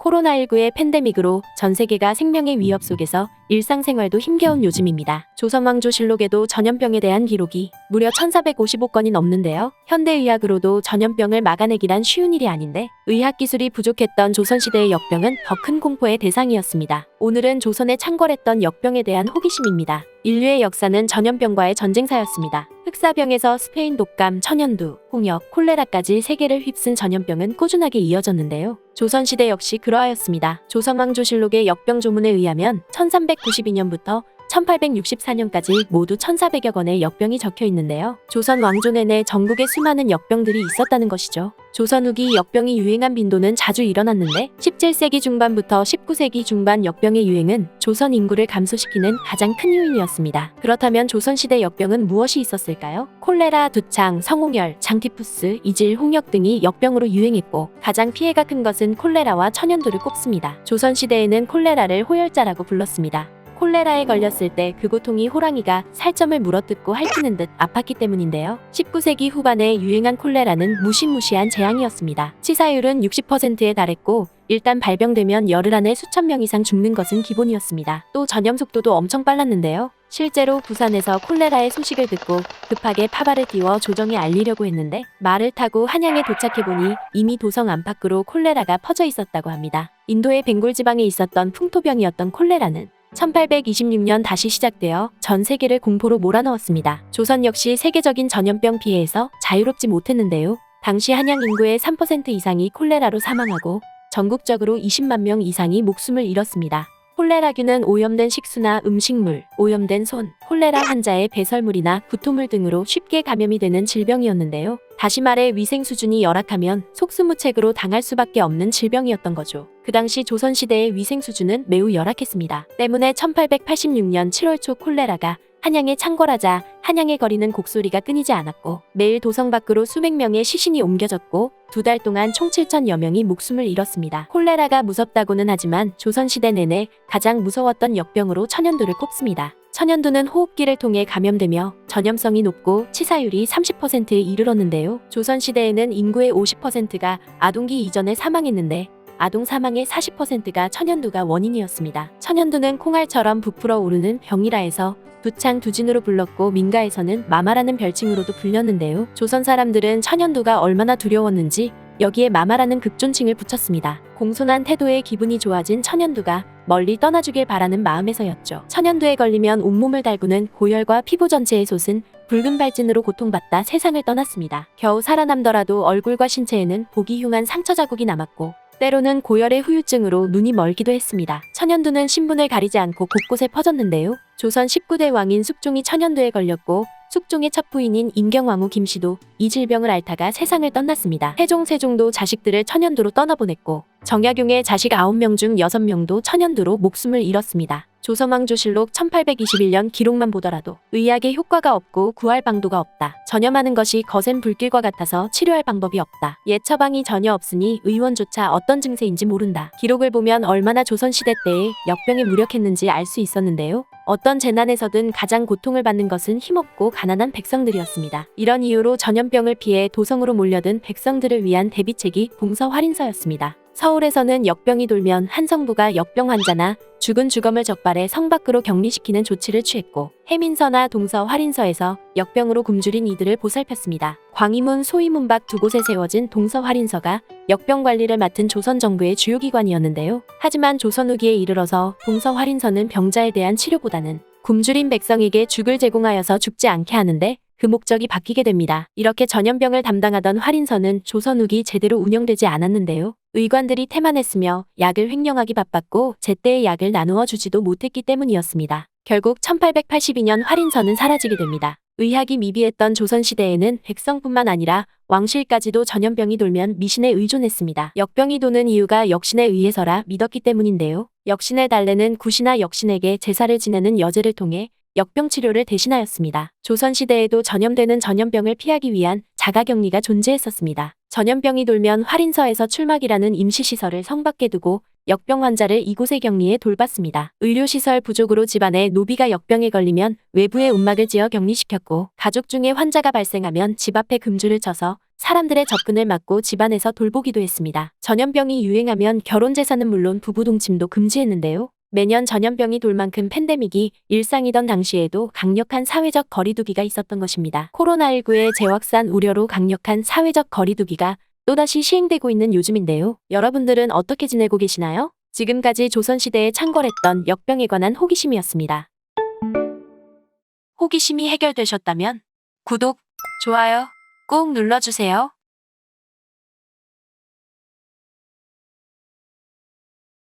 코로나19의 팬데믹으로 전 세계가 생명의 위협 속에서 일상생활도 힘겨운 요즘입니다. 조선왕조실록에도 전염병에 대한 기록이 무려 1455건이 넘는데요. 현대의학으로도 전염병을 막아내기란 쉬운 일이 아닌데 의학기술이 부족했던 조선시대의 역병은 더 큰 공포의 대상이었습니다. 오늘은 조선에 창궐했던 역병에 대한 호기심입니다. 인류의 역사는 전염병과의 전쟁사였습니다. 흑사병에서 스페인 독감, 천연두, 홍역, 콜레라까지 세계를 휩쓴 전염병은 꾸준하게 이어졌는데요. 조선시대 역시 그러하였습니다. 조선왕조실록의 역병 조문에 의하면 1392년부터 1864년까지 모두 1400여 건의 역병이 적혀 있는데요. 조선 왕조 내내 전국에 수많은 역병들이 있었다는 것이죠. 조선 후기 역병이 유행한 빈도는 자주 일어났는데 17세기 중반부터 19세기 중반 역병의 유행은 조선 인구를 감소시키는 가장 큰 요인이었습니다. 그렇다면 조선시대 역병은 무엇이 있었을까요? 콜레라, 두창, 성홍열, 장티푸스, 이질, 홍역 등이 역병으로 유행했고 가장 피해가 큰 것은 콜레라와 천연두를 꼽습니다. 조선시대에는 콜레라를 호열자라고 불렀습니다. 콜레라에 걸렸을 때 그 고통이 호랑이가 살점을 물어뜯고 핥히는 듯 아팠기 때문인데요. 19세기 후반에 유행한 콜레라는 무시무시한 재앙이었습니다. 치사율은 60%에 달했고 일단 발병되면 열흘 안에 수천 명 이상 죽는 것은 기본이었습니다. 또 전염 속도도 엄청 빨랐는데요. 실제로 부산에서 콜레라의 소식을 듣고 급하게 파발을 띄워 조정에 알리려고 했는데 말을 타고 한양에 도착해보니 이미 도성 안팎으로 콜레라가 퍼져 있었다고 합니다. 인도의 벵골 지방에 있었던 풍토병이었던 콜레라는 1826년 다시 시작되어 전 세계를 공포로 몰아넣었습니다. 조선 역시 세계적인 전염병 피해에서 자유롭지 못했는데요. 당시 한양 인구의 3% 이상이 콜레라로 사망하고 전국적으로 20만 명 이상이 목숨을 잃었습니다. 콜레라균은 오염된 식수나 음식물, 오염된 손, 콜레라 환자의 배설물이나 구토물 등으로 쉽게 감염이 되는 질병이었는데요. 다시 말해 위생 수준이 열악하면 속수무책으로 당할 수밖에 없는 질병이었던 거죠. 그 당시 조선시대의 위생 수준은 매우 열악했습니다. 때문에 1886년 7월 초 콜레라가 한양에 창궐하자 한양에 거리는 곡소리가 끊이지 않았고 매일 도성 밖으로 수백 명의 시신이 옮겨졌고 2달 동안 총 7천여 명이 목숨을 잃었습니다. 콜레라가 무섭다고는 하지만 조선시대 내내 가장 무서웠던 역병으로 천연두를 꼽습니다. 천연두는 호흡기를 통해 감염되며 전염성이 높고 치사율이 30%에 이르렀는데요. 조선시대에는 인구의 50%가 아동기 이전에 사망했는데 아동 사망의 40%가 천연두가 원인이었습니다. 천연두는 콩알처럼 부풀어 오르는 병이라 해서 두창 두진으로 불렀고 민가에서는 마마라는 별칭으로도 불렸는데요. 조선 사람들은 천연두가 얼마나 두려웠는지 여기에 마마라는 극존칭을 붙였습니다. 공손한 태도에 기분이 좋아진 천연두가 멀리 떠나주길 바라는 마음에서였죠. 천연두에 걸리면 온몸을 달구는 고열과 피부 전체의 솟은 붉은 발진으로 고통받다 세상을 떠났습니다. 겨우 살아남더라도 얼굴과 신체에는 보기 흉한 상처 자국이 남았고 때로는 고열의 후유증으로 눈이 멀기도 했습니다. 천연두는 신분을 가리지 않고 곳곳에 퍼졌는데요. 조선 19대 왕인 숙종이 천연두에 걸렸고 숙종의 첫 부인인 임경왕후 김씨도 이 질병을 앓다가 세상을 떠났습니다. 세종도 자식들을 천연두로 떠나보냈고 정약용의 자식 9명 중 6명도 천연두로 목숨을 잃었습니다. 조선왕조실록 1821년 기록만 보더라도 의학에 효과가 없고 구할 방도가 없다. 전염하는 것이 거센 불길과 같아서 치료할 방법이 없다. 옛 처방이 전혀 없으니 의원조차 어떤 증세인지 모른다. 기록을 보면 얼마나 조선시대 때에 역병에 무력했는지 알 수 있었는데요. 어떤 재난에서든 가장 고통을 받는 것은 힘없고 가난한 백성들이었습니다. 이런 이유로 전염병을 피해 도성으로 몰려든 백성들을 위한 대비책이 동서활인서였습니다. 서울에서는 역병이 돌면 한 성부가 역병 환자나 죽은 주검을 적발해 성 밖으로 격리시키는 조치를 취했고 해민서나 동서활인서에서 역병으로 굶주린 이들을 보살폈습니다. 광희문, 소희문 밖 두 곳에 세워진 동서활인서가 역병 관리를 맡은 조선 정부의 주요 기관이었는데요. 하지만 조선 후기에 이르러서 동서활인서는 병자에 대한 치료보다는 굶주린 백성에게 죽을 제공하여서 죽지 않게 하는데 그 목적이 바뀌게 됩니다. 이렇게 전염병을 담당하던 활인서는 조선 후기 제대로 운영되지 않았는데요. 의관들이 태만했으며 약을 횡령하기 바빴고 제때의 약을 나누어 주지도 못했기 때문이었습니다. 결국 1882년 활인서는 사라지게 됩니다. 의학이 미비했던 조선시대에는 백성뿐만 아니라 왕실까지도 전염병이 돌면 미신에 의존했습니다. 역병이 도는 이유가 역신에 의해서라 믿었기 때문인데요. 역신을 달래는 구시나 역신에게 제사를 지내는 여제를 통해 역병 치료를 대신하였습니다. 조선시대에도 전염되는 전염병을 피하기 위한 자가격리가 존재했었습니다. 전염병이 돌면 활인서에서 출막이라는 임시시설을 성밖에 두고 역병 환자를 이곳에 격리해 돌봤습니다. 의료시설 부족으로 집안에 노비가 역병에 걸리면 외부에 움막을 지어 격리시켰고 가족 중에 환자가 발생하면 집 앞에 금줄을 쳐서 사람들의 접근을 막고 집안에서 돌보기도 했습니다. 전염병이 유행하면 결혼 제사는 물론 부부 동침도 금지했는데요. 매년 전염병이 돌 만큼 팬데믹이 일상이던 당시에도 강력한 사회적 거리두기가 있었던 것입니다. 코로나19의 재확산 우려로 강력한 사회적 거리두기가 또다시 시행되고 있는 요즘인데요. 여러분들은 어떻게 지내고 계시나요? 지금까지 조선시대에 창궐했던 역병에 관한 호기심이었습니다. 호기심이 해결되셨다면 구독, 좋아요 꾹 눌러주세요.